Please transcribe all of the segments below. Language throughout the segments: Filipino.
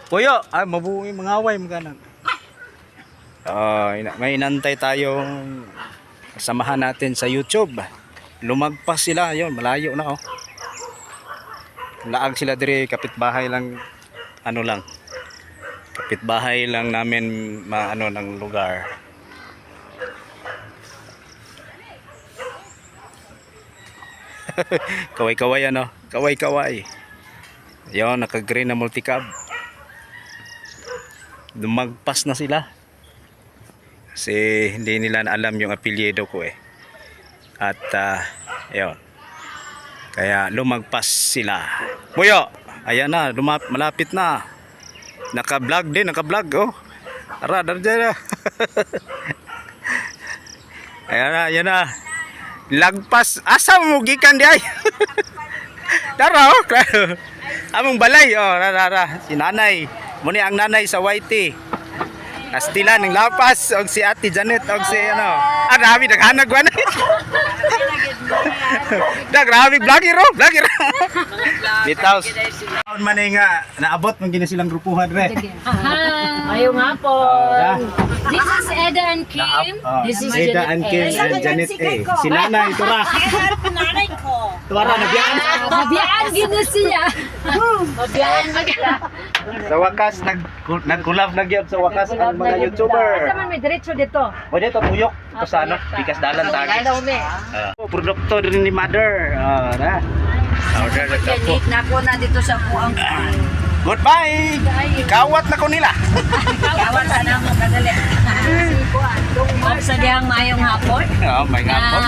Puyo, ay mabuhay mangaway maganan. May inantay tayong samahan natin sa YouTube. Lumagpas sila, yon malayo na oh. Laag sila dire, kapitbahay lang, ano lang. Kapitbahay lang namin maano ng lugar. Kaway-kaway ano, kaway-kaway. Yon, naka-green na multicab. Lumagpas na sila. Kasi hindi nila alam yung apelyido ko eh. At yun. Kaya lumagpas sila. Buyo, ayan na, malapit na. Naka-vlog din, naka-vlog oh. Tara, dyan na. Ayan na. Lagpas, asa mo gikan di ay? Tara oh. Among balay oh, tara. Si nanay. Muni ang nanay sa YT. Kastila ng lapas og si Ate Janet og si ano. Grabe naghanag wa na. Grabe vlogger oh, vlogger. Bitaw. Taon man nga naabot man gina silang grupuhan re. Ayaw nga po. This is Eda and Kim. This is Eda and Kim and Janet A. Si nanay tura. nanay ko. Tura nabiyaan. Mabiyaan gina siya. Mabiyaan magla. Sa wakas nag-collab na gyud sa wakas ang mga YouTuber. Asa man may diretso dito. O dito tuyok ito sa ano, bikas dalan tagis. Produkto din ni Mother. Na. Order na kapo. Na ko na dito sa buang. Goodbye. Kawat na ko nila. Kawat sana mo kadali. Sa dihang mayong hapon. Oh, may hapon.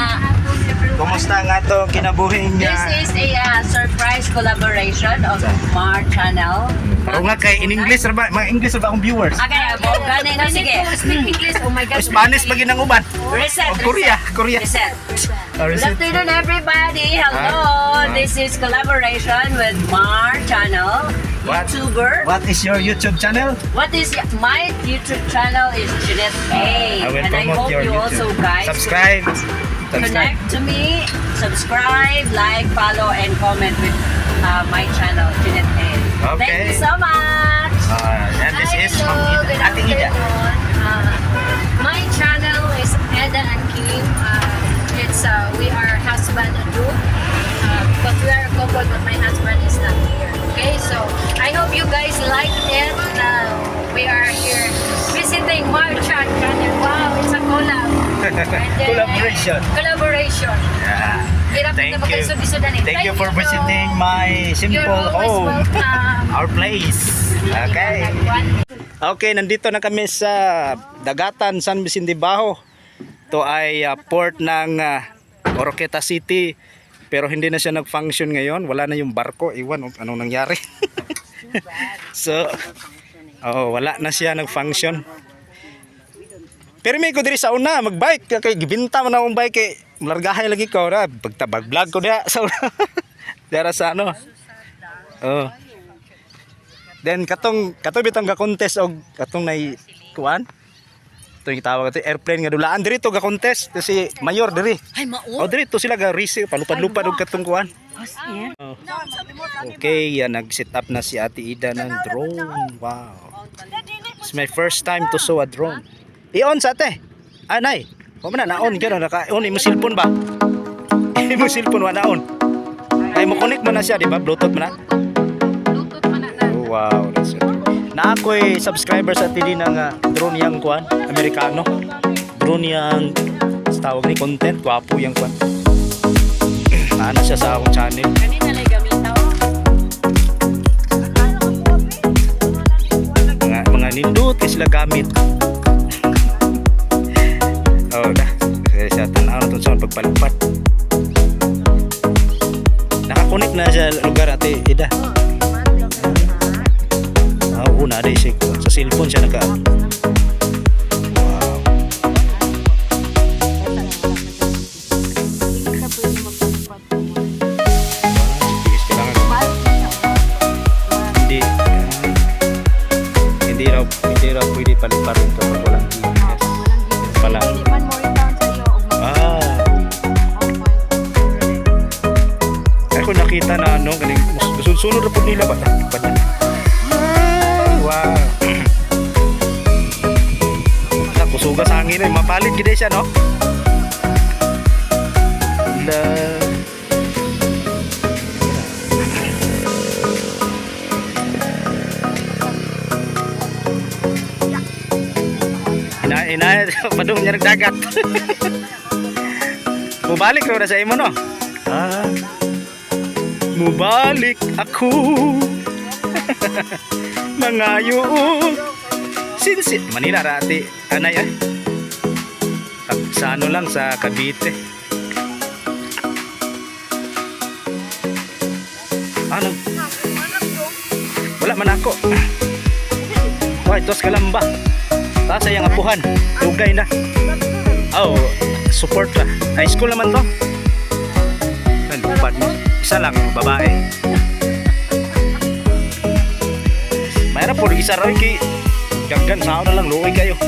Kumusta nga to kinabuhing This is a surprise collaboration of Mar Channel. O nga kay in English ra ba? Mga English ra ba akong viewers? Okay, gani na sige. Speak English. Oh my God. Spanish pag inang uban. Reset. O Korea. Reset. Good Reset. afternoon, everybody. Hello. This is collaboration with Mar Channel. YouTuber. What is your YouTube channel? What is my YouTube channel is Jeanette A. I will And I promote hope your you YouTube. also guys Subscribe. connect to me, subscribe, like, follow, and comment with my channel, Jeanette A. Okay. Thank you so much. And this is Hello, good Ate Ida. afternoon. My channel is Eda and Kim. It's we are husband and wife. Because we are a couple, but my husband is not here. Okay, so I hope you guys like it. We are here visiting Marchan channel. Wow, it's a collab. And then, Collaboration. Collaboration. Yeah. Hirap Thank na you. magkaisod-isudan eh. Thank you for visiting my You're simple always home. welcome. Our place. Okay. Okay, nandito na kami sa Dagatan, San Vicente Bajo. Ito ay port ng Oroqueta City. Pero hindi na siya nag-function ngayon. Wala na yung barko. Iwan anong nangyari. So, wala na siya nag-function. Pero may ko diri sa una, mag-bike. Kaya gibinta mo na akong bike. Kaya malargahay lagi ko. Pagtabag-vlog ko diya sa una. Dara sa ano. Then katong bitang ga-contest og katong nay kuan. Ito yung tawag ito, airplane nga dulaan diri to ga-contest kasi mayor diri. Ay, mao. Diri to sila ga-race palupad-lupad og katong kuan. Okay, nag-set up na si Ate Ida ng drone. Wow. It's my first time to show a drone. I-on sa ate. Nay. O man na on gyud naka-on imo cellphone ba? Imo cellphone wa na-on. Ay mo connect man na siya, di ba? Bluetooth man na. Oh, wow, that's it. Na ako'y subscriber sa TV ng drone yang kuan, Amerikano. Drone yang tawag ni content, gwapo yang kuan. Ano siya sa akong channel. Kanina lang gamit ako. Mga nindot kasi sila gamit. Kasi sa tanaw na sa pagpalupad. Nakakonect na sa lugar Ate Ida. Una day siya sa cellphone siya naka. Wow. Hindi raw pwede paliparin kapag walang GPS. Pala. Ako nakita na ano, galing sunod na po nila ba? Wow. Nakusuga sa hangin eh. Mapalit gid siya no? La. Ina, padung niya dagat. Mubalik ko na sa imo no. Mubalik ako. Mangayo. Sinsit Manila rati. Anay eh. Sa ano lang sa Cavite. Ano? Wala man ako. Why, tos kalamba. Ta sa yang apuhan. Dugay na. Oh, support ra. High school naman to. Nalupad mo. Isa lang babae. Mayroon po isa raw kay gaggan sa ako na lang luoy kayo.